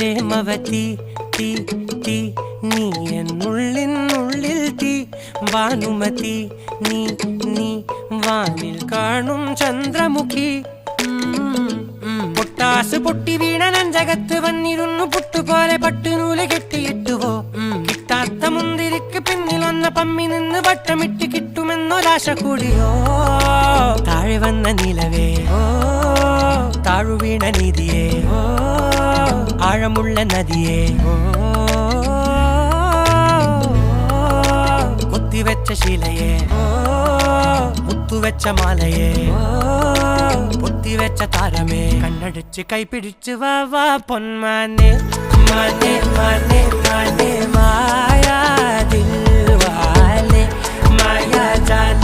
പ്രേമവതി തീ തീ നീ എന്നുള്ളിൽ തീ ഭാനുമതി നീ നീ വാനിൽ കാണും ചന്ദ്രമുഖി പൊട്ടാസ് പൊട്ടി വീണ നെഞ്ചകത്ത് വന്നിരുന്നു പുട്ടുപോലെ പട്ടുനൂല് കെട്ടിയിട്ടുവോ കിട്ടാത്ത മുന്തിരിക്ക് പിന്നിൽ വന്ന പമ്മി നിന്ന് വട്ടമിട്ട് കിട്ടുമെന്നൊരാശ കൂടിയോ താഴെ വന്ന നിലവേ താഴു വീണ നിധിയേ ആഴമുള്ള നദിയേ കൊത്തിവെച്ച ശിലയേ മുത്തുവെച്ച മാലയേ പൊത്തിവെച്ച താരമേ കണ്ണടിച്ച് കൈപിടിച്ച് വാ വാ പൊന്മാനെ മാനെ മാനെ മാനെ മായാ ദിൽവാലെ മായാ ജാല